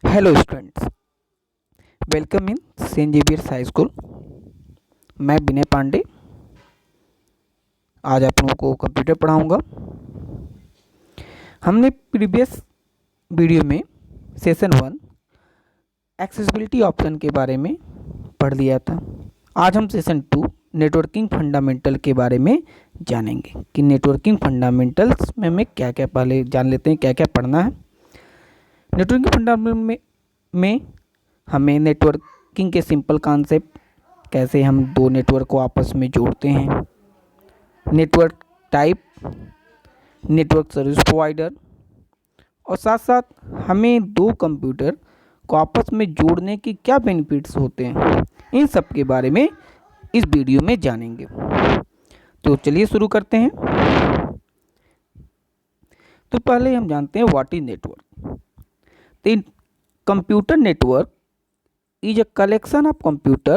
Hello students, welcome in Saint Xavier's High School. मैं विनय पांडे आज आप लोगों को कंप्यूटर पढ़ाऊंगा। हमने प्रीवियस वीडियो में सेशन 1 एक्सेसिबिलिटी ऑप्शन के बारे में पढ़ लिया था। आज हम सेशन 2 नेटवर्किंग फंडामेंटल के बारे में जानेंगे कि नेटवर्किंग फंडामेंटल्स में हमें क्या क्या, पहले जान लेते हैं क्या क्या पढ़ना है। नेटवर्किंग फंडामेंटल में हमें नेटवर्किंग के सिंपल कॉन्सेप्ट, कैसे हम दो नेटवर्क को आपस में जोड़ते हैं, network type, network service provider, और साथ साथ हमें दो कंप्यूटर को आपस में जोड़ने के क्या बेनिफिट्स होते हैं, इन सब के बारे में इस वीडियो में जानेंगे। तो चलिए शुरू करते हैं। तो पहले हम जानते हैं व्हाट इज नेटवर्क। तो computer network is a collection of computer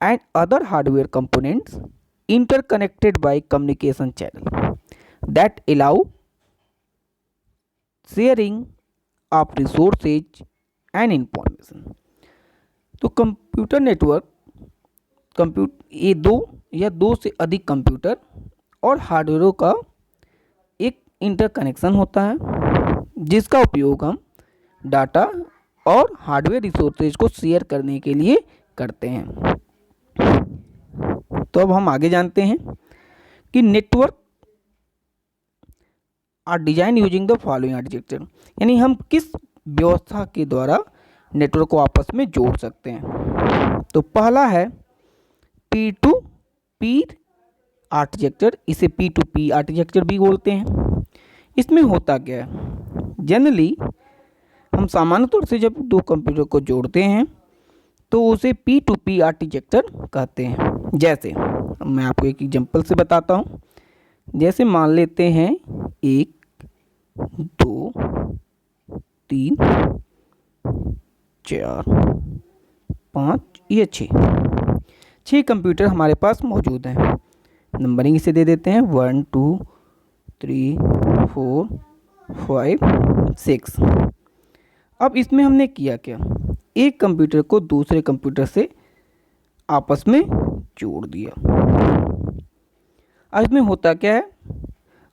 and other hardware components interconnected by communication channel that allow sharing of resources and information। तो कंप्यूटर नेटवर्क ये दो या दो से अधिक कंप्यूटर और हार्डवेयरों का एक इंटरकनेक्शन होता है जिसका उपयोग हम डाटा और हार्डवेयर रिसोर्सेज को शेयर करने के लिए करते हैं। तो अब हम आगे जानते हैं कि network are design using the following architecture, यानी हम किस व्यवस्था के द्वारा नेटवर्क को आपस में जोड़ सकते हैं। तो पहला है पी टू पी आर्किटेक्चर, इसे पी टू पी आर्किटेक्चर भी बोलते हैं। इसमें होता क्या है, जनरली हम सामान्य तौर से जब दो कंप्यूटर को जोड़ते हैं तो उसे पी टू पी आर्किटेक्चर कहते हैं। जैसे मैं आपको एक एग्जांपल से बताता हूँ। जैसे मान लेते हैं 1 2 3 4 5 ये 6 कंप्यूटर हमारे पास मौजूद हैं। नंबरिंग इसे दे देते हैं 1 2 3 4 5 6। अब इसमें हमने किया क्या, एक कंप्यूटर को दूसरे कंप्यूटर से आपस में जोड़ दिया। अब इसमें होता क्या है,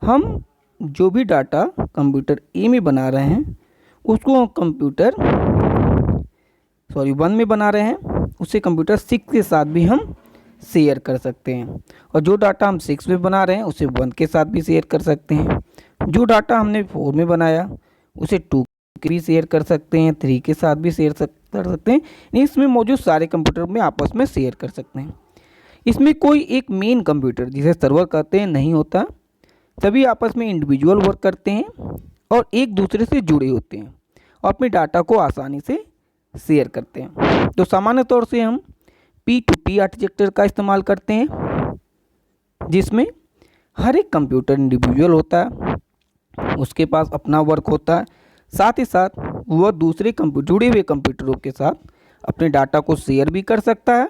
हम जो भी डाटा कंप्यूटर ए में बना रहे हैं उसको कंप्यूटर 1 में बना रहे हैं, उसे कंप्यूटर 6 के साथ भी हम शेयर कर सकते हैं। और जो डाटा हम 6 में बना रहे हैं उसे 1 के साथ भी शेयर कर सकते हैं। जो डाटा हमने 4 में बनाया उसे 2 भी शेयर कर सकते हैं, 3 के साथ भी शेयर कर सकते हैं। इसमें मौजूद सारे कंप्यूटर में आपस में शेयर कर सकते हैं। इसमें कोई एक मेन कंप्यूटर जिसे सर्वर कहते हैं नहीं होता, सभी आपस में इंडिविजुअल वर्क करते हैं और एक दूसरे से जुड़े होते हैं और अपने डाटा को आसानी से शेयर करते हैं। तो सामान्य तौर से हम पी टू पी आर्किटेक्चर का इस्तेमाल करते हैं जिसमें हर एक कंप्यूटर इंडिविजुअल होता है, उसके पास अपना वर्क होता है, साथ ही साथ वह दूसरे जुड़े हुए कंप्यूटरों के साथ अपने डाटा को शेयर भी कर सकता है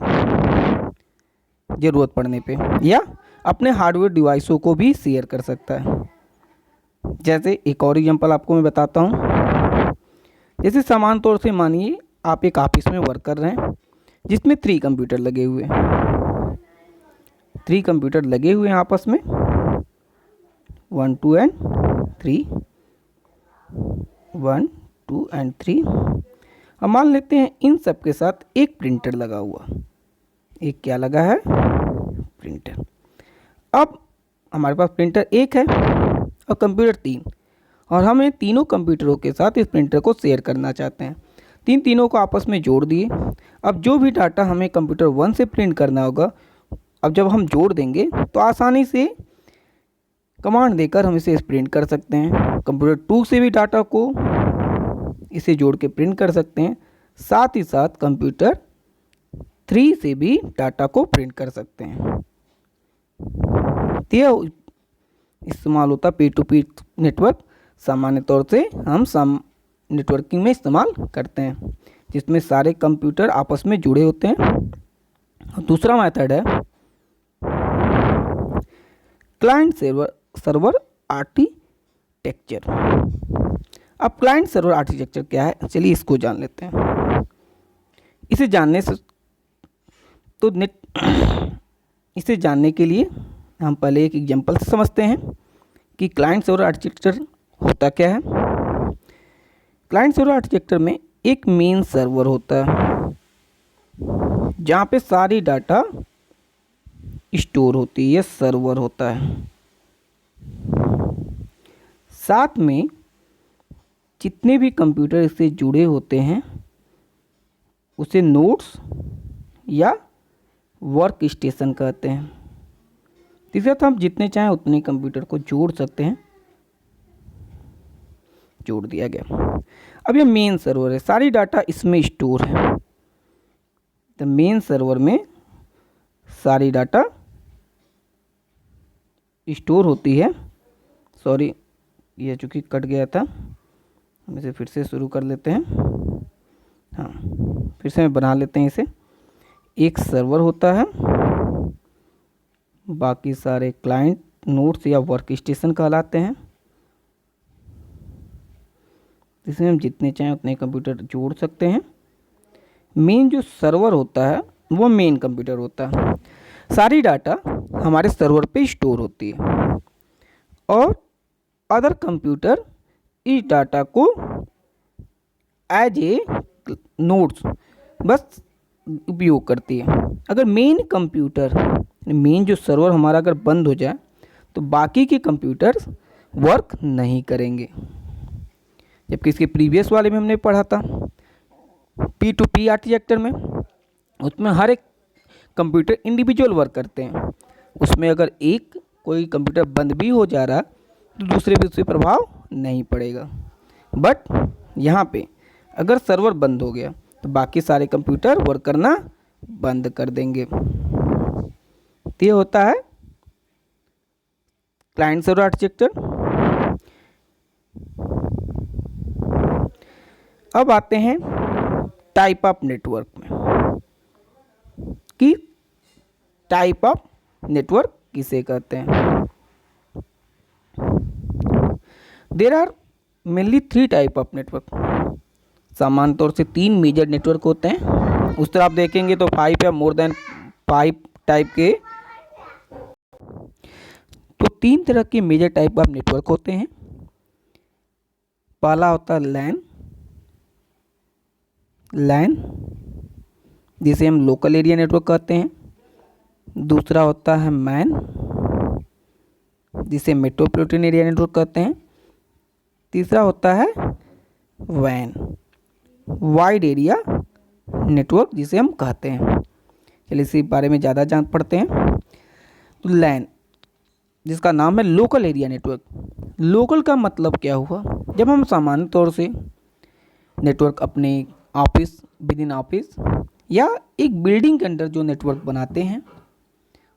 ज़रूरत पड़ने पे, या अपने हार्डवेयर डिवाइसों को भी शेयर कर सकता है। जैसे एक और एग्जांपल आपको मैं बताता हूँ। जैसे सामान्य तौर से मानिए आप एक ऑफिस में वर्क कर रहे हैं जिसमें 3 कंप्यूटर लगे हुए हैं। 3 कंप्यूटर लगे हुए हैं आपस में, 1 2 एंड 3, 1 2 एंड 3। अब मान लेते हैं इन सब के साथ एक प्रिंटर लगा हुआ, एक क्या लगा है, प्रिंटर। अब हमारे पास प्रिंटर एक है और कंप्यूटर 3, और हम इन तीनों कंप्यूटरों के साथ इस प्रिंटर को शेयर करना चाहते हैं। तीनों को आपस में जोड़ दिए। अब जो भी डाटा हमें कंप्यूटर 1 से प्रिंट करना होगा, अब जब हम जोड़ देंगे तो आसानी से कमांड देकर हम इसे प्रिंट कर सकते हैं। कंप्यूटर 2 से भी डाटा को इसे जोड़ के प्रिंट कर सकते हैं, साथ ही साथ कंप्यूटर 3 से भी डाटा को प्रिंट कर सकते हैं। तो इस्तेमाल होता पी टू पी नेटवर्क, सामान्य तौर से हम नेटवर्किंग में इस्तेमाल करते हैं जिसमें सारे कंप्यूटर आपस में जुड़े होते हैं। दूसरा मेथड है क्लाइंट सर्वर आर्किटेक्चर। अब क्लाइंट सर्वर आर्किटेक्चर क्या है, चलिए इसको जान लेते हैं। इसे जानने से तो इसे जानने के लिए हम पहले एक एग्जांपल से समझते हैं कि क्लाइंट सर्वर आर्किटेक्चर होता क्या है। क्लाइंट सर्वर आर्किटेक्चर में एक मेन सर्वर होता है जहाँ पे सारी डाटा स्टोर होती है, यह सर्वर होता है। साथ में जितने भी कंप्यूटर इससे जुड़े होते हैं उसे नोड्स या वर्क स्टेशन कहते हैं। तीसरा तो हम जितने चाहें उतने कंप्यूटर को जोड़ सकते हैं, जोड़ दिया गया। अब ये मेन सर्वर है, सारी डाटा इसमें स्टोर है। तो मेन सर्वर में सारी डाटा स्टोर होती है। सॉरी, ये चूँकि कट गया था, हम इसे फिर से शुरू कर लेते हैं। हाँ, फिर से बना लेते हैं इसे। एक सर्वर होता है, बाकी सारे क्लाइंट नोड्स या वर्क स्टेशन कहलाते हैं। इसमें हम जितने चाहें उतने कंप्यूटर जोड़ सकते हैं। मेन जो सर्वर होता है वो मेन कंप्यूटर होता है। सारी डाटा हमारे सर्वर पे स्टोर होती है और अदर कंप्यूटर इस डाटा को एज ए नोड्स बस उपयोग करती है। अगर मेन कंप्यूटर, मेन जो सर्वर हमारा अगर बंद हो जाए तो बाकी के कंप्यूटर्स वर्क नहीं करेंगे। जबकि इसके प्रीवियस वाले में हमने पढ़ा था P2P आर्किटेक्चर में, उसमें हर एक कंप्यूटर इंडिविजुअल वर्क करते हैं। उसमें अगर एक कोई कंप्यूटर बंद भी हो जा रहा तो दूसरे पे उससे प्रभाव नहीं पड़ेगा। बट यहाँ पे अगर सर्वर बंद हो गया तो बाकी सारे कंप्यूटर वर्क करना बंद कर देंगे। तो ये होता है क्लाइंट सर्वर आर्किटेक्चर। अब आते हैं टाइप ऑफ नेटवर्क में कि टाइप ऑफ नेटवर्क किसे कहते हैं। There are mainly 3 type of network. सामान्य तौर से 3 मेजर नेटवर्क होते हैं। उस तरह आप देखेंगे तो 5 या मोर देन 5 टाइप के, तो 3 तरह के मेजर टाइप ऑफ नेटवर्क होते हैं। पहला होता है लैन, जिसे हम लोकल एरिया नेटवर्क कहते हैं। दूसरा होता है मैन, जिसे मेट्रोपॉलिटन एरिया नेटवर्क कहते हैं। तीसरा होता है वैन, वाइड एरिया नेटवर्क जिसे हम कहते हैं। चलिए इसी बारे में ज़्यादा जान पड़ते हैं। तो लैन, जिसका नाम है लोकल एरिया नेटवर्क। लोकल का मतलब क्या हुआ, जब हम सामान्य तौर से नेटवर्क अपने ऑफिस, विद इन ऑफिस या एक बिल्डिंग के अंदर जो नेटवर्क बनाते हैं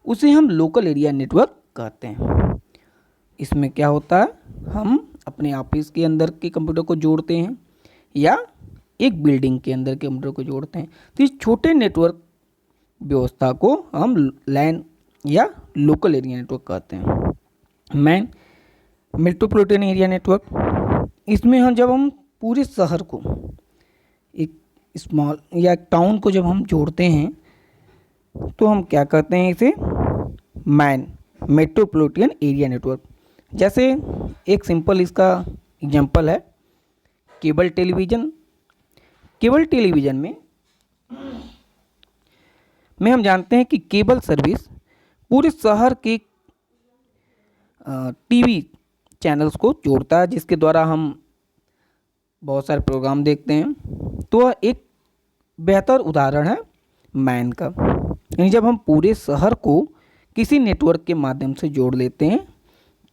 उसे हम लोकल एरिया नेटवर्क कहते हैं। इसमें क्या होता है, हम अपने ऑफिस के अंदर के कंप्यूटर को जोड़ते हैं या एक बिल्डिंग के अंदर के कंप्यूटर को जोड़ते हैं। तो इस छोटे नेटवर्क व्यवस्था को हम लैन या लोकल एरिया नेटवर्क कहते हैं। मैन, मेट्रोपॉलिटन एरिया नेटवर्क, इसमें हम पूरे शहर को, एक स्मॉल या एक टाउन को जब हम जोड़ते हैं तो हम क्या कहते हैं इसे, मैन, मेट्रोपॉलिटन एरिया नेटवर्क। जैसे एक सिंपल इसका एग्जांपल है केबल टेलीविज़न। केबल टेलीविज़न में हम जानते हैं कि केबल सर्विस पूरे शहर के टीवी चैनल्स को जोड़ता है, जिसके द्वारा हम बहुत सारे प्रोग्राम देखते हैं। तो एक बेहतर उदाहरण है मैन का। यानी जब हम पूरे शहर को किसी नेटवर्क के माध्यम से जोड़ लेते हैं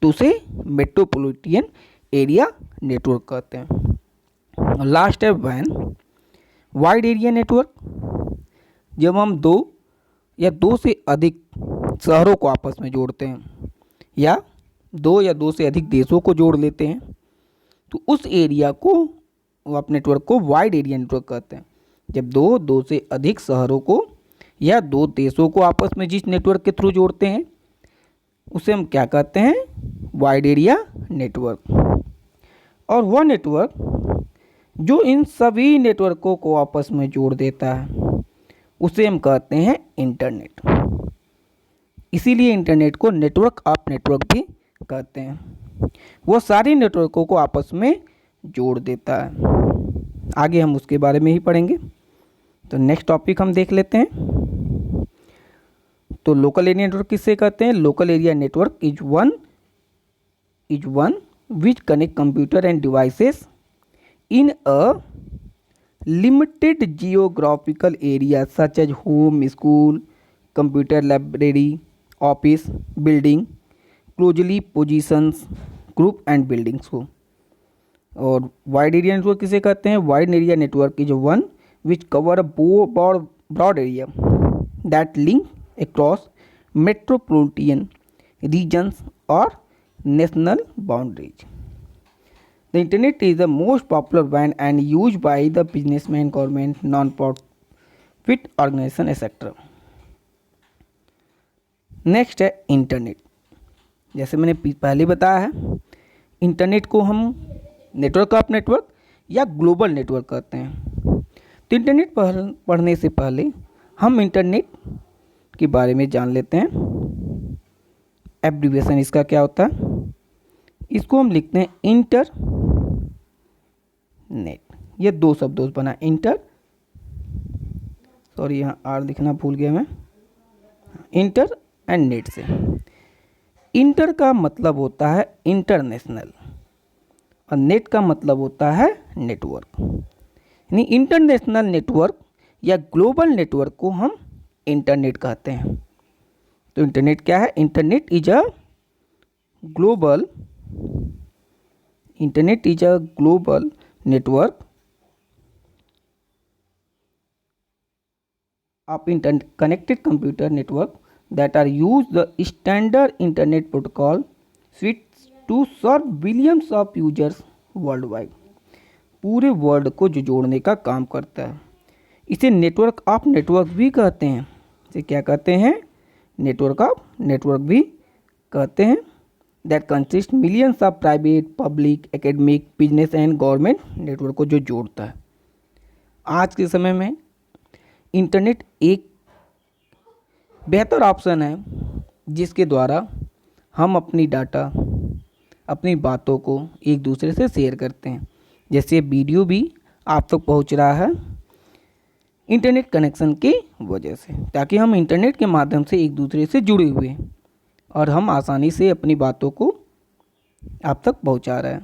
तो उसे मेट्रोपॉलिटन एरिया नेटवर्क कहते हैं। और लास्ट है वैन, वाइड एरिया नेटवर्क। जब हम 2 या 2 से अधिक शहरों को आपस में जोड़ते हैं या 2 या 2 से अधिक देशों को जोड़ लेते हैं तो उस एरिया को, आप नेटवर्क को वाइड एरिया नेटवर्क कहते हैं। जब 2 से अधिक शहरों को या 2 देशों को आपस में जिस नेटवर्क के थ्रू जोड़ते हैं उसे हम क्या कहते हैं, वाइड एरिया नेटवर्क। और वह नेटवर्क जो इन सभी नेटवर्कों को आपस में जोड़ देता है उसे हम कहते हैं इंटरनेट। इसीलिए इंटरनेट को नेटवर्क ऑफ नेटवर्क भी कहते हैं। वो सारी नेटवर्कों को आपस में जोड़ देता है। आगे हम उसके बारे में ही पढ़ेंगे। तो नेक्स्ट टॉपिक हम देख लेते हैं। तो लोकल एरिया नेटवर्क किससे कहते हैं? Local area network is one which connect computer and devices in a limited geographical area such as home, school, computer library, office, building, closely positions, group and buildings को। और wide area network किसे कहते हैं? Wide area network is one which cover a broad area that link across metropolitan regions और national boundaries. The internet is the most popular one and used by the businessmen, government, non-profit organization, etc. Next है internet. जैसे मैंने पहले बताया है, internet को हम network of network या ग्लोबल नेटवर्क कहते हैं। तो इंटरनेट पढ़ने से पहले हम इंटरनेट के बारे में जान लेते हैं। एब्रीविएशन इसका क्या होता है? इसको हम लिखते हैं इंटर नेट। ये दो शब्दों से बना इंटर, सॉरी यहाँ आर लिखना भूल गया मैं, इंटर एंड नेट से। इंटर का मतलब होता है इंटरनेशनल और नेट का मतलब होता है नेटवर्क। यानी इंटरनेशनल नेटवर्क या ग्लोबल नेटवर्क को हम इंटरनेट कहते हैं। तो इंटरनेट क्या है? Internet is a global network of interconnected computer network that are use the standard internet protocol suites to serve billions of users worldwide। पूरे वर्ल्ड को जो जोड़ने का काम करता है। इसे नेटवर्क ऑफ नेटवर्क भी कहते हैं। इसे क्या कहते हैं? नेटवर्क ऑफ नेटवर्क भी कहते हैं। That consist millions of private, public, academic, business and government network को जो जोड़ता है। आज के समय में इंटरनेट एक बेहतर ऑप्शन है जिसके द्वारा हम अपनी डाटा, अपनी बातों को एक दूसरे से शेयर करते हैं। जैसे वीडियो भी आप तक पहुंच रहा है इंटरनेट कनेक्शन की वजह से, ताकि हम इंटरनेट के माध्यम से एक दूसरे से जुड़े हुए हैं और हम आसानी से अपनी बातों को आप तक पहुंचा रहे हैं।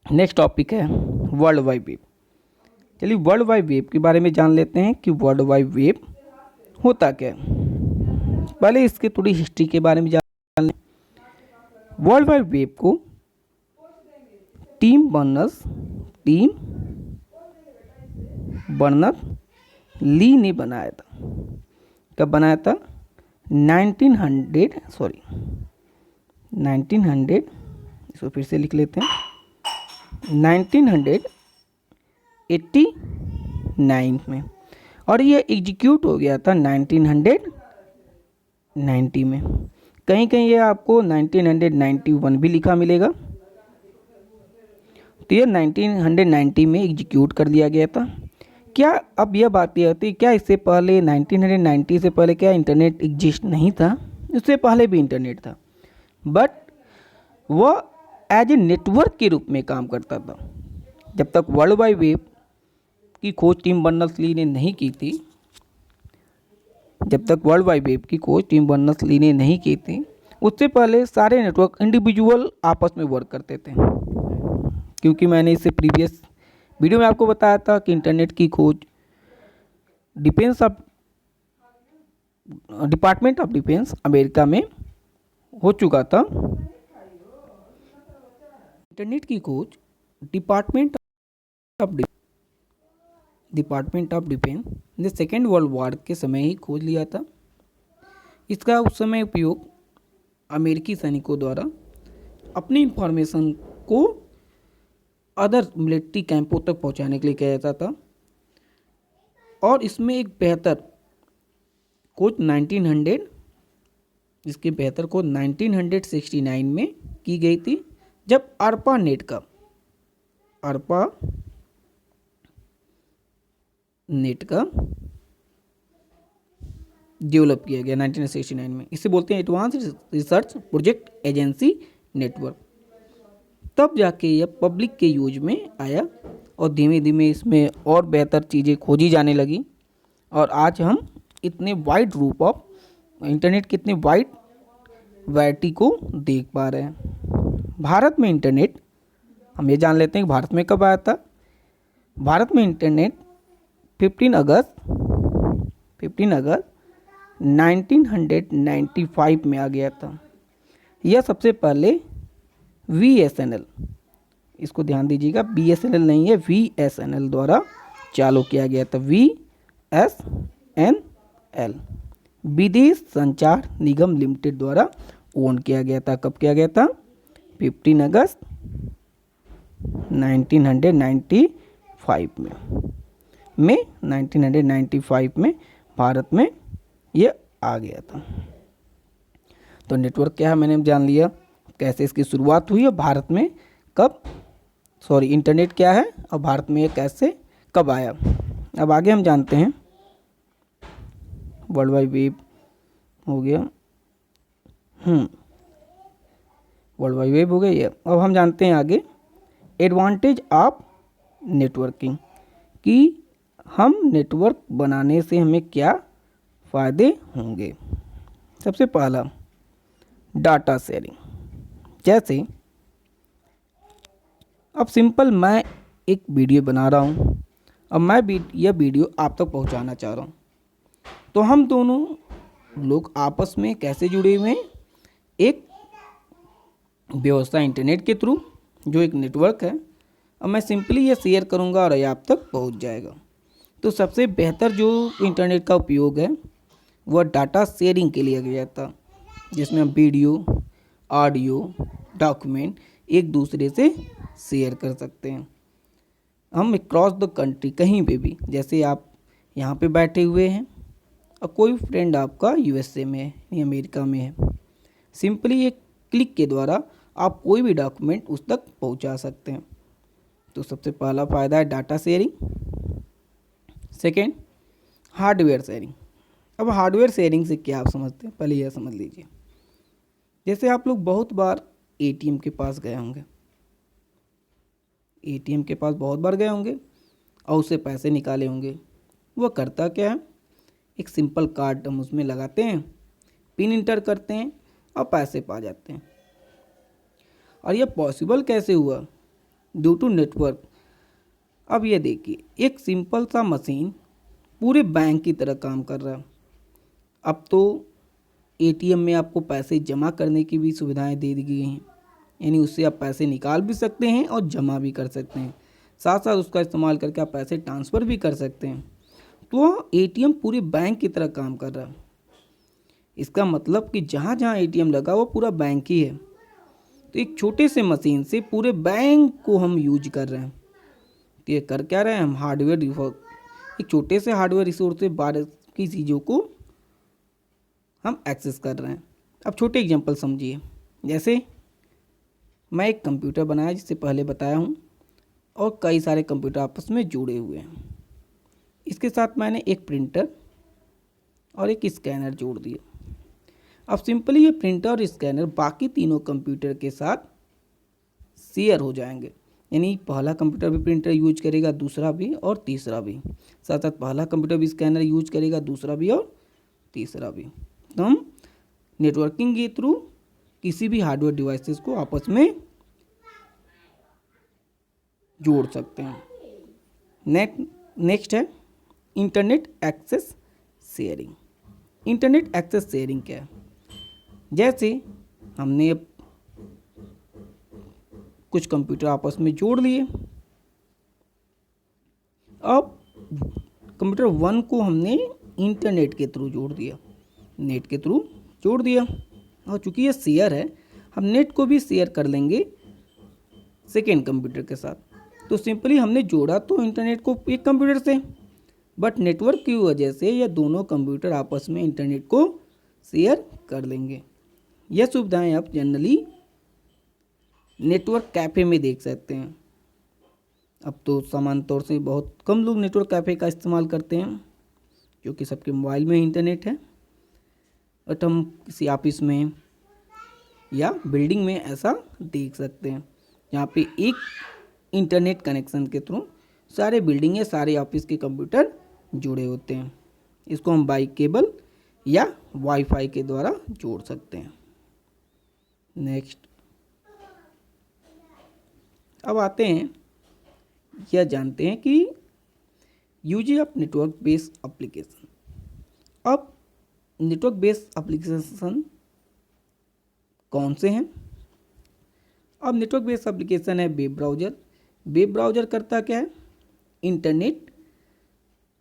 नेक्स्ट टॉपिक है वर्ल्ड वाइड वेब। चलिए वर्ल्ड वाइड वेब के बारे में जान लेते हैं कि वर्ल्ड वाइड वेब होता क्या है। पहले इसके थोड़ी हिस्ट्री के बारे में जान लें। वर्ल्ड वाइड वेब को टिम बर्नर्स-ली ने बनाया था। कब बनाया था? 1900, इसको फिर से लिख लेते हैं, 1989 में, और ये एग्जीक्यूट हो गया था 1990 में। कहीं कहीं ये आपको 1991 भी लिखा मिलेगा। तो ये 1990 में एग्जीक्यूट कर दिया गया था। क्या अब यह बात यह होती, क्या इससे पहले 1990 से पहले क्या इंटरनेट एग्जिस्ट नहीं था? उससे पहले भी इंटरनेट था, बट वह एज ए नेटवर्क के रूप में काम करता था। जब तक वर्ल्ड वाइड वेब की खोज टिम बर्नर्स-ली ने नहीं की थी, उससे पहले सारे नेटवर्क इंडिविजुअल आपस में वर्क करते थे। क्योंकि मैंने इससे प्रीवियस वीडियो में आपको बताया था कि इंटरनेट की खोज डिपार्टमेंट ऑफ डिफेंस अमेरिका में हो चुका था। इंटरनेट की खोज डिपार्टमेंट ऑफ डिफेंस ने सेकेंड वर्ल्ड वॉर के समय ही खोज लिया था। इसका उस समय उपयोग अमेरिकी सैनिकों द्वारा अपनी इंफॉर्मेशन को अदर मिलिट्री कैंपों तक पहुंचाने के लिए किया जाता था। और इसमें एक बेहतर खोज 1969 में की गई थी, जब ARPA नेट का डेवलप किया गया 1969 में। इसे बोलते हैं advance research project agency network. तब जाके यह पब्लिक के यूज में आया और धीमे धीमे इसमें और बेहतर चीज़ें खोजी जाने लगी और आज हम इतने वाइड रूप ऑफ इंटरनेट के इतने वाइड वैरायटी को देख पा रहे हैं। भारत में इंटरनेट, हम ये जान लेते हैं कि भारत में कब आया था। भारत में इंटरनेट 15 अगस्त 1995 में आ गया था। यह सबसे पहले VSNL, इसको ध्यान दीजिएगा, BSNL नहीं है, VSNL द्वारा चालू किया गया था। VSNL विदेश संचार निगम लिमिटेड द्वारा ओन किया गया था। कब किया गया था? 15 अगस्त 1995 में 1995 में भारत में ये आ गया था। तो नेटवर्क क्या है मैंने जान लिया, कैसे इसकी शुरुआत हुई और भारत में कब, इंटरनेट क्या है और भारत में ये कैसे कब आया। अब आगे हम जानते हैं वर्ल्ड वाइड वेब हो गया, वर्ल्ड वाइड वेब हो गया ये। अब हम जानते हैं आगे एडवांटेज ऑफ नेटवर्किंग, कि हम नेटवर्क बनाने से हमें क्या फ़ायदे होंगे। सबसे पहला डाटा शेयरिंग। जैसे अब सिंपल मैं एक वीडियो बना रहा हूँ और मैं यह वीडियो आप तक पहुँचाना चाह रहा हूँ, तो हम दोनों लोग आपस में कैसे जुड़े हुए हैं? एक व्यवस्था इंटरनेट के थ्रू, जो एक नेटवर्क है, और मैं सिंपली ये शेयर करूँगा और ये आप तक पहुँच जाएगा। तो सबसे बेहतर जो इंटरनेट का उपयोग है वह डाटा शेयरिंग के लिए गया था, जिसमें हम वीडियो, ऑडियो, डॉक्यूमेंट एक दूसरे से शेयर कर सकते हैं। हम क्रॉस द कंट्री कहीं पे भी, जैसे आप यहाँ पे बैठे हुए हैं और कोई फ्रेंड आपका USA में है या अमेरिका में है, सिंपली एक क्लिक के द्वारा आप कोई भी डॉक्यूमेंट उस तक पहुँचा सकते हैं। तो सबसे पहला फ़ायदा है data sharing. Second, hardware sharing. अब हार्डवेयर शेयरिंग से क्या आप समझते हैं, पहले यह समझ लीजिए। जैसे आप लोग बहुत बार ATM के पास गए होंगे, ATM के पास बहुत बार गए होंगे और उससे पैसे निकाले होंगे। वह करता क्या है, एक सिंपल कार्ड हम उसमें लगाते हैं, पिन इंटर करते हैं और पैसे पा जाते हैं। और यह पॉसिबल कैसे हुआ? Due to network. अब ये देखिए, एक सिंपल सा मशीन पूरे बैंक की तरह काम कर रहा है। अब तो ATM में आपको पैसे जमा करने की भी सुविधाएं दे दी गई हैं, यानी उससे आप पैसे निकाल भी सकते हैं और जमा भी कर सकते हैं, साथ साथ उसका इस्तेमाल करके आप पैसे ट्रांसफ़र भी कर सकते हैं। तो ATM पूरे बैंक की तरह काम कर रहा है। इसका मतलब कि जहाँ जहाँ ATM लगा वो पूरा बैंक ही है। तो एक छोटे से मशीन से पूरे बैंक को हम यूज कर रहे हैं। तो ये कर क्या रहे हैं, हम हार्डवेयर, एक छोटे से हार्डवेयर रिसोर्स से बाहर की चीज़ों को हम एक्सेस कर रहे हैं। अब छोटे एग्जांपल समझिए। जैसे मैं एक कंप्यूटर बनाया, जिससे पहले बताया हूँ, और कई सारे कंप्यूटर आपस में जुड़े हुए हैं। इसके साथ मैंने एक प्रिंटर और एक स्कैनर जोड़ दिया। अब सिंपली ये प्रिंटर और स्कैनर बाकी तीनों कंप्यूटर के साथ शेयर हो जाएंगे, यानी पहला कंप्यूटर भी प्रिंटर यूज करेगा, दूसरा भी और तीसरा भी, साथ साथ पहला कंप्यूटर भी स्कैनर यूज करेगा, दूसरा भी और तीसरा भी। तो हम नेटवर्किंग के थ्रू किसी भी हार्डवेयर डिवाइसेस को आपस में जोड़ सकते हैं। नेक्स्ट है internet access sharing. Internet access sharing क्या है? जैसे हमने कुछ कंप्यूटर आपस में जोड़ लिए, अब कंप्यूटर 1 को हमने इंटरनेट के थ्रू जोड़ दिया, नेट के थ्रू जोड़ दिया, और चूंकि ये शेयर है, हम नेट को भी शेयर कर लेंगे सेकेंड कंप्यूटर के साथ। तो सिंपली हमने जोड़ा तो इंटरनेट को एक कंप्यूटर से, बट नेटवर्क की वजह से यह दोनों कंप्यूटर आपस में इंटरनेट को शेयर कर लेंगे। यह सुविधाएं आप जनरली नेटवर्क कैफ़े में देख सकते हैं। अब तो सामान्य तौर से बहुत कम लोग नेटवर्क कैफ़े का इस्तेमाल करते हैं क्योंकि सबके मोबाइल में इंटरनेट है, बट हम किसी ऑफिस में या बिल्डिंग में ऐसा देख सकते हैं जहाँ पे एक इंटरनेट कनेक्शन के थ्रू सारे बिल्डिंग या सारे ऑफिस के कंप्यूटर जुड़े होते हैं। इसको हम बाई केबल या वाईफाई के द्वारा जोड़ सकते हैं। नेक्स्ट, अब आते हैं यह जानते हैं कि usages of network based application. अब नेटवर्क बेस्ड एप्लीकेशन कौन से हैं? अब नेटवर्क बेस्ड एप्लीकेशन है वेब ब्राउज़र। वेब ब्राउज़र करता क्या है? इंटरनेट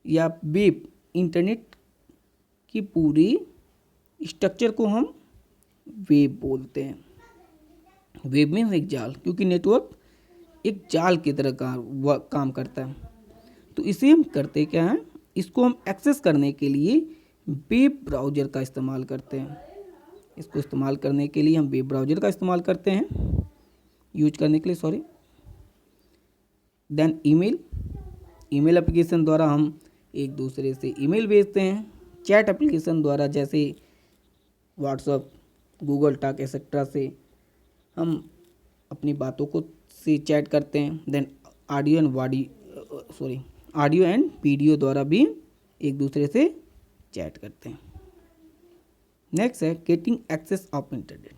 या वेब, इंटरनेट की पूरी स्ट्रक्चर को हम वेब बोलते हैं। वेब में एक जाल, क्योंकि नेटवर्क एक जाल की तरह काम करता है। तो इसे हम करते क्या हैं? इसको हम एक्सेस करने के लिए वेब ब्राउज़र का इस्तेमाल करते हैं। इसको इस्तेमाल करने के लिए हम वेब ब्राउज़र का इस्तेमाल करते हैं, यूज करने के लिए, सॉरी। देन ईमेल एप्लीकेशन द्वारा हम एक दूसरे से ईमेल भेजते हैं। चैट एप्लीकेशन द्वारा जैसे व्हाट्सएप, गूगल टॉक एक्सेट्रा से हम अपनी बातों को से चैट करते हैं। देन ऑडियो एंड वीडियो द्वारा भी एक दूसरे से चैट करते हैं। नेक्स्ट है गेटिंग एक्सेस ऑफ इंटरनेट।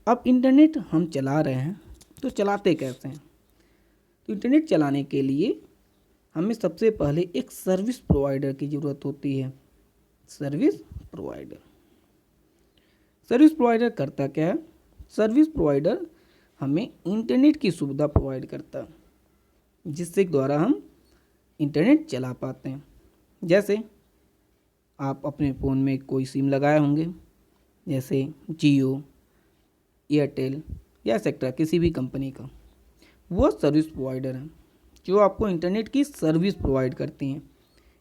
अब इंटरनेट हम चला रहे हैं, तो चलाते कैसे हैं? तो इंटरनेट चलाने के लिए हमें सबसे पहले एक सर्विस प्रोवाइडर की ज़रूरत होती है। सर्विस प्रोवाइडर करता क्या है? सर्विस प्रोवाइडर हमें इंटरनेट की सुविधा प्रोवाइड करता है, जिससे द्वारा हम इंटरनेट चला पाते हैं। जैसे आप अपने फ़ोन में कोई सिम लगाए होंगे, जैसे जियो, एयरटेल या एक्सेट्रा किसी भी कंपनी का, वो सर्विस प्रोवाइडर है जो आपको इंटरनेट की सर्विस प्रोवाइड करती हैं।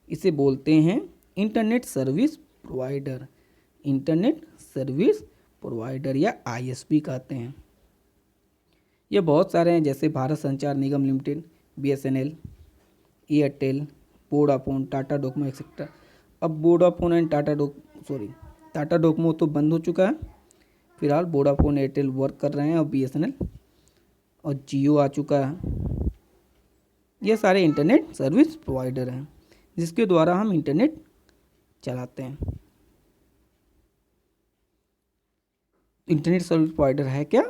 इसे बोलते हैं internet service provider. Internet service provider या ISP कहते हैं। ये बहुत सारे हैं, जैसे Bharat Sanchar Nigam limited, BSNL, Airtel, Vodafone, Tata Docomo etcetera. अब वोडाफोन एंड टाटा डोकोमो तो बंद हो चुका है, फिलहाल वोडाफोन, एयरटेल वर्क कर रहे हैं, और BSNL और जियो आ चुका है। ये सारे इंटरनेट सर्विस प्रोवाइडर हैं जिसके द्वारा हम इंटरनेट चलाते हैं। इंटरनेट सर्विस प्रोवाइडर है क्या?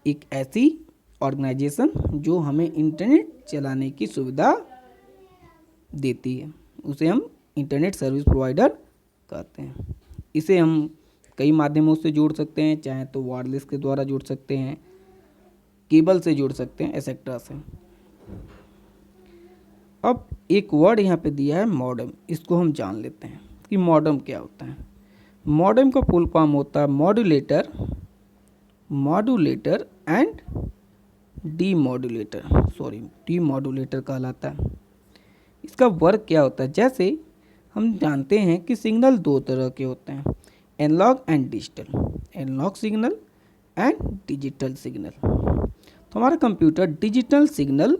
एक ऐसी ऑर्गेनाइजेशन जो हमें इंटरनेट चलाने की सुविधा देती है, उसे हम इंटरनेट सर्विस प्रोवाइडर कहते हैं। इसे हम कई माध्यमों से जोड़ सकते हैं, चाहे तो वायरलेस के द्वारा जोड़ सकते हैं, केबल से जोड़ सकते हैं, एक्सेट्रा से। अब एक वर्ड यहाँ पे दिया है मॉडेम, इसको हम जान लेते हैं कि मॉडेम क्या होता है। मॉडेम का फुल फॉर्म होता है मॉड्यूलेटर एंड डीमॉड्यूलेटर कहलाता है। इसका वर्क क्या होता है? जैसे हम जानते हैं कि सिग्नल दो तरह के होते हैं, analog and digital. Analog signal and digital signal. तो हमारा कंप्यूटर डिजिटल सिग्नल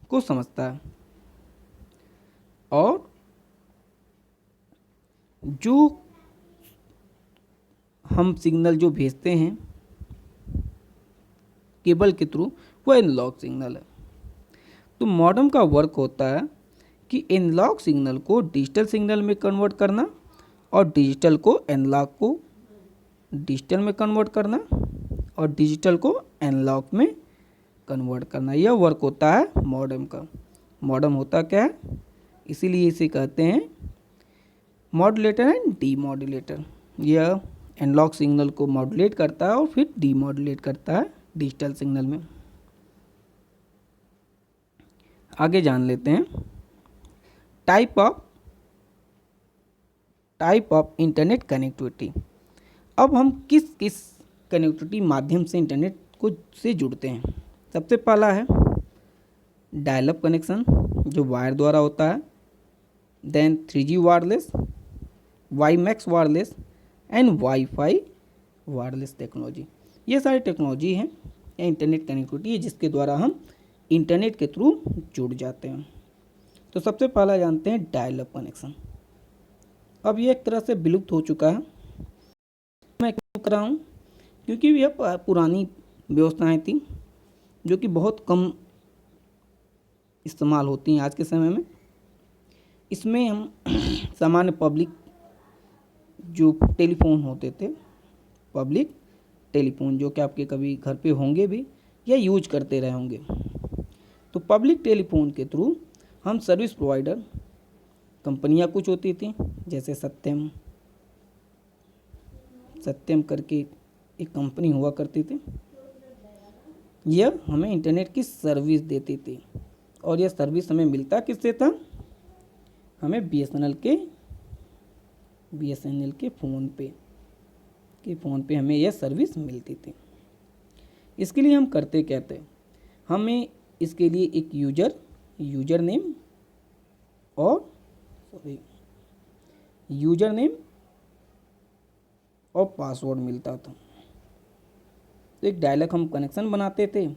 को समझता है, और जो हम सिग्नल जो भेजते हैं केबल के थ्रू, वो एनालॉग सिग्नल है। तो मॉडेम का वर्क होता है कि एनालॉग सिग्नल को डिजिटल सिग्नल में कन्वर्ट करना और डिजिटल को एनालॉग को डिजिटल में कन्वर्ट करना और डिजिटल को एनालॉग में कन्वर्ट करना। यह वर्क होता है मॉडेम का। मॉडेम होता क्या है? इसीलिए इसे कहते हैं मॉड्यूलेटर एंड डीमॉड्यूलेटर। यह एनालॉग सिग्नल को मॉड्यूलेट करता है और फिर डीमॉड्यूलेट करता है डिजिटल सिग्नल में। आगे जान लेते हैं टाइप ऑफ इंटरनेट कनेक्टिविटी। अब हम किस किस कनेक्टिविटी माध्यम से इंटरनेट को से जुड़ते हैं? सबसे पहला है डायल-अप कनेक्शन, जो वायर द्वारा होता है। Then 3G wireless, WiMAX wireless and wifi wireless technology. ये सारी टेक्नोलॉजी हैं या इंटरनेट कनेक्टिविटी है जिसके द्वारा हम इंटरनेट के थ्रू जुड़ जाते हैं। तो सबसे पहला जानते हैं डायल अप कनेक्शन। अब ये एक तरह से विलुप्त हो चुका है, मैं क्यों कर रहा हूँ, क्योंकि यह पुरानी व्यवस्थाएं थी जो कि बहुत कम इस्तेमाल होती हैं आज के समय में। इसमें हम सामान्य पब्लिक जो टेलीफोन होते थे, पब्लिक टेलीफोन जो कि आपके कभी घर पे होंगे भी या यूज करते रहे होंगे, तो पब्लिक टेलीफोन के थ्रू हम सर्विस प्रोवाइडर कंपनियां कुछ होती थी, जैसे सत्यम करके एक कंपनी हुआ करती थी। यह हमें इंटरनेट की सर्विस देती थी और यह सर्विस हमें मिलता किससे था, हमें बीएसएनएल के फ़ोन पे हमें यह सर्विस मिलती थी। इसके लिए हम करते क्या थे, हमें इसके लिए एक यूजर नेम और पासवर्ड मिलता था। तो एक डायलॉग हम कनेक्शन बनाते थे,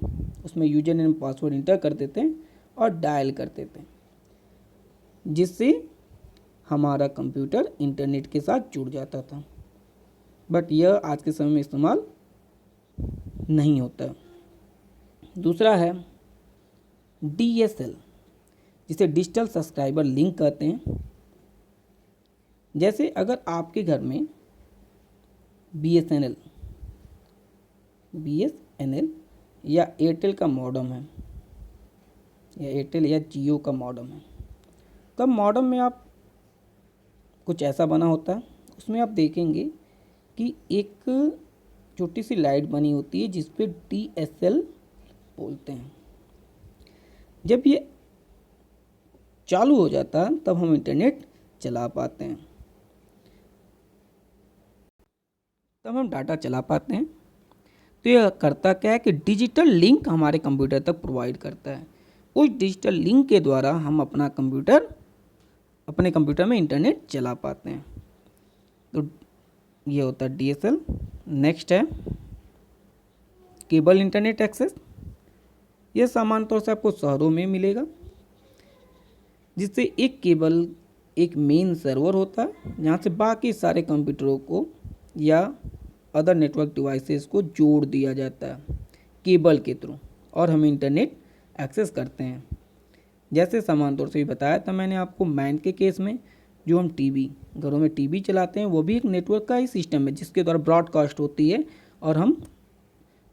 उसमें यूजर नेम पासवर्ड इंटर करते थे और डायल करते थे, जिससे हमारा कंप्यूटर इंटरनेट के साथ जुड़ जाता था। बट यह आज के समय में इस्तेमाल नहीं होता। दूसरा है DSL, जिसे डिजिटल सब्सक्राइबर लिंक कहते हैं। जैसे अगर आपके घर में BSNL या एयरटेल का मॉडेम है, या एयरटेल या जियो का मॉडेम है, तब मॉडेम में आप कुछ ऐसा बना होता है, उसमें आप देखेंगे कि एक छोटी सी लाइट बनी होती है जिस पे DSL बोलते हैं। जब ये चालू हो जाता है तब हम इंटरनेट चला पाते हैं, तब हम डाटा चला पाते हैं। तो यह करता क्या है कि डिजिटल लिंक हमारे कंप्यूटर तक प्रोवाइड करता है। उस डिजिटल लिंक के द्वारा हम अपने कंप्यूटर में इंटरनेट चला पाते हैं। तो ये होता है DSL। नेक्स्ट है केबल इंटरनेट एक्सेस। यह सामान्य तौर से आपको शहरों में मिलेगा, जिससे एक मेन सर्वर होता है जहाँ से बाकी सारे कंप्यूटरों को या अदर नेटवर्क डिवाइसेस को जोड़ दिया जाता है केबल के थ्रू, और हम इंटरनेट एक्सेस करते हैं। जैसे सामान्य तौर से भी बताया था मैंने आपको मैन के केस में, जो हम घरों में टीवी चलाते हैं वो भी एक नेटवर्क का ही सिस्टम है जिसके द्वारा ब्रॉडकास्ट होती है और हम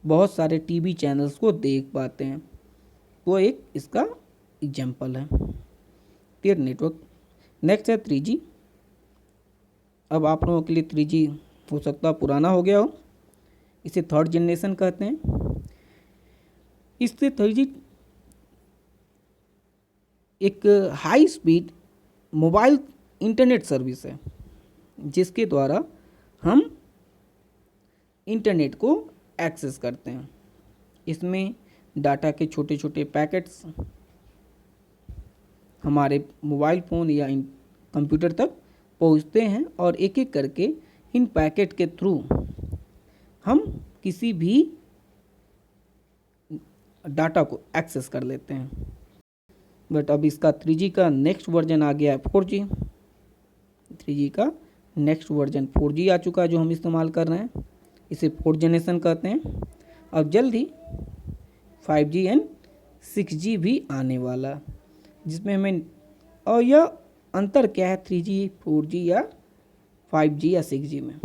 बहुत सारे टीवी चैनल्स को देख पाते हैं। वो एक इसका एग्जाम्पल है। फिर नेटवर्क नेक्स्ट है 3G। अब आप लोगों के लिए 3G हो सकता है पुराना हो गया हो, इसे थर्ड जनरेशन कहते हैं। इससे 3G एक high speed mobile internet service है जिसके द्वारा हम इंटरनेट को एक्सेस करते हैं। इसमें डाटा के छोटे छोटे पैकेट्स हमारे मोबाइल फ़ोन या कंप्यूटर तक पहुंचते हैं और एक एक करके इन पैकेट के थ्रू हम किसी भी डाटा को एक्सेस कर लेते हैं। बट अब इसका 3G का नेक्स्ट वर्जन आ गया है 4G। 3G का नेक्स्ट वर्जन 4G आ चुका है जो हम इस्तेमाल कर रहे हैं, इसे 4th जनरेशन कहते हैं। अब जल्द ही 5G एंड 6G भी आने वाला, जिसमें हमें और यह अंतर क्या है 3G 4G या 5G या 6G में,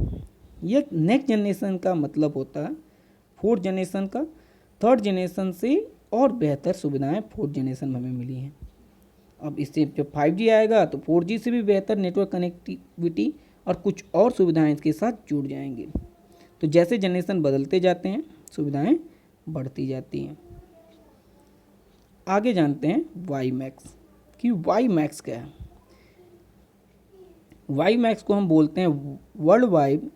यह नेक्स्ट जनरेशन का मतलब होता है 4th जनरेशन का। 3rd जनरेशन से और बेहतर सुविधाएं 4th जनरेशन में हमें मिली हैं। अब इससे जब 5G आएगा तो 4G से भी बेहतर नेटवर्क कनेक्टिविटी और कुछ और सुविधाएं इसके साथ जुड़ जाएंगी। तो जैसे जनरेशन बदलते जाते हैं सुविधाएं बढ़ती जाती हैं। आगे जानते हैं WiMAX कि WiMAX क्या है। WiMAX को हम बोलते हैं world wide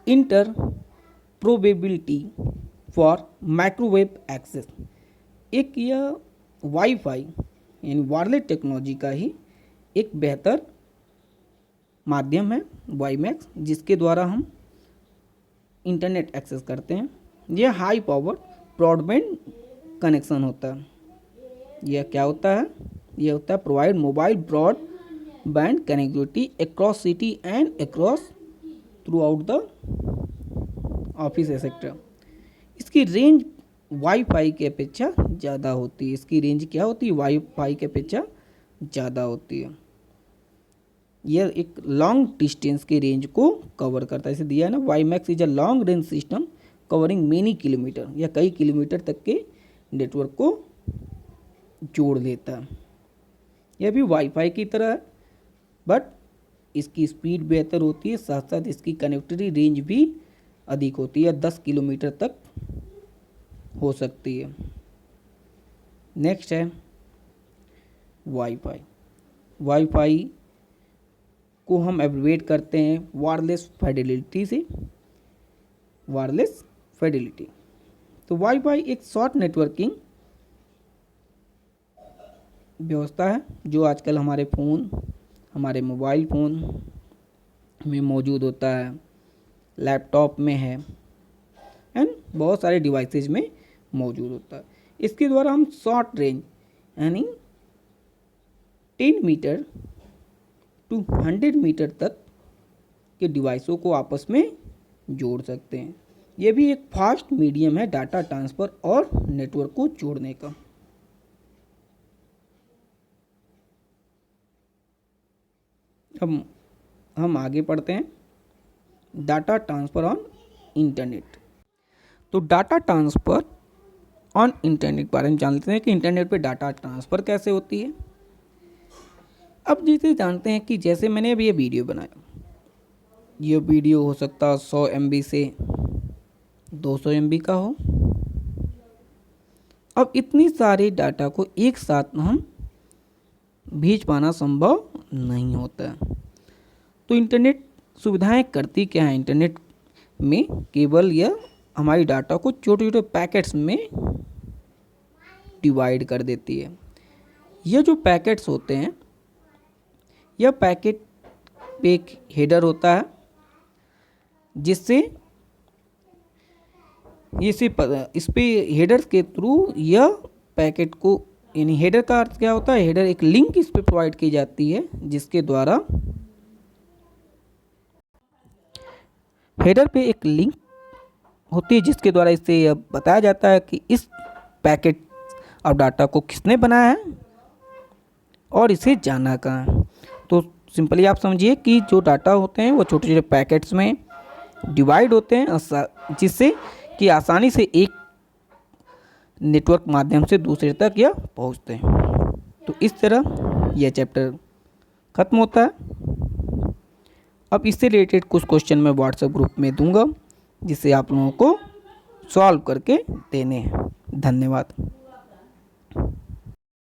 interoperability for microwave access. एक यह वाईफाई यानी वायरलेस टेक्नोलॉजी का ही एक बेहतर माध्यम है WiMAX, जिसके द्वारा हम इंटरनेट एक्सेस करते हैं यह हाई पावर ब्रॉडबैंड कनेक्शन होता है। यह क्या होता है? यह होता है provide mobile broadband connectivity across city and across through out the office sector. इसकी रेंज वाईफाई की अपेक्षा ज़्यादा होती है। इसकी रेंज क्या होती है? वाईफाई की अपेक्षा ज़्यादा होती है। यह एक लॉन्ग डिस्टेंस की रेंज को कवर करता है। इसे दिया है ना, WiMAX is a long range system covering many kilometer, या कई किलोमीटर तक के नेटवर्क को जोड़ लेता है। यह भी वाईफाई की तरह है, बट इसकी स्पीड बेहतर होती है, साथ साथ इसकी कनेक्टिविटी रेंज भी अधिक होती है, 10 किलोमीटर तक हो सकती है। नेक्स्ट है वाईफाई। वाईफाई को हम एब्रिवेट करते हैं वायरलेस फिडेलिटी से, वायरलेस फिडेलिटी। तो वाईफाई एक शॉर्ट नेटवर्किंग व्यवस्था है जो आजकल हमारे फ़ोन, हमारे मोबाइल फ़ोन में मौजूद होता है, लैपटॉप में है एंड बहुत सारे डिवाइसेज में मौजूद होता है। इसके द्वारा हम शॉर्ट रेंज यानी 10 मीटर टू 100 मीटर तक के डिवाइसों को आपस में जोड़ सकते हैं। यह भी एक फास्ट मीडियम है डाटा ट्रांसफ़र और नेटवर्क को जोड़ने का। अब हम आगे पढ़ते हैं डाटा ट्रांसफ़र ऑन इंटरनेट। तो डाटा ट्रांसफ़र ऑन इंटरनेट के बारे में जान लेते हैं कि इंटरनेट पे डाटा ट्रांसफ़र कैसे होती है। अब जैसे जानते हैं कि जैसे मैंने अभी ये वीडियो बनाया, ये वीडियो हो सकता है 100 MB से 200 MB का हो। अब इतनी सारे डाटा को एक साथ हम भेज पाना संभव नहीं होता है। तो इंटरनेट सुविधाएं करती क्या है? इंटरनेट में केवल यह हमारी डाटा को छोटे छोटे पैकेट्स में डिवाइड कर देती है। यह जो पैकेट्स होते हैं, यह पैकेट पे एक हेडर होता है जिससे इस पे हेडर के थ्रू यह पैकेट को, यानी हेडर का अर्थ क्या होता है? हेडर एक लिंक इस पे प्रोवाइड की जाती है जिसके द्वारा हेडर पे एक लिंक होती है जिसके द्वारा इससे यह बताया जाता है कि इस पैकेट और डाटा को किसने बनाया है और इसे जाना कहाँ है। तो सिंपली आप समझिए कि जो डाटा होते हैं वो छोटे छोटे पैकेट्स में डिवाइड होते हैं जिससे कि आसानी से एक नेटवर्क माध्यम से दूसरे तक यह पहुंचते हैं। तो इस तरह यह चैप्टर ख़त्म होता है। अब इससे रिलेटेड कुछ क्वेश्चन मैं व्हाट्सएप ग्रुप में दूंगा जिसे आप लोगों को सॉल्व करके देने हैं। धन्यवाद।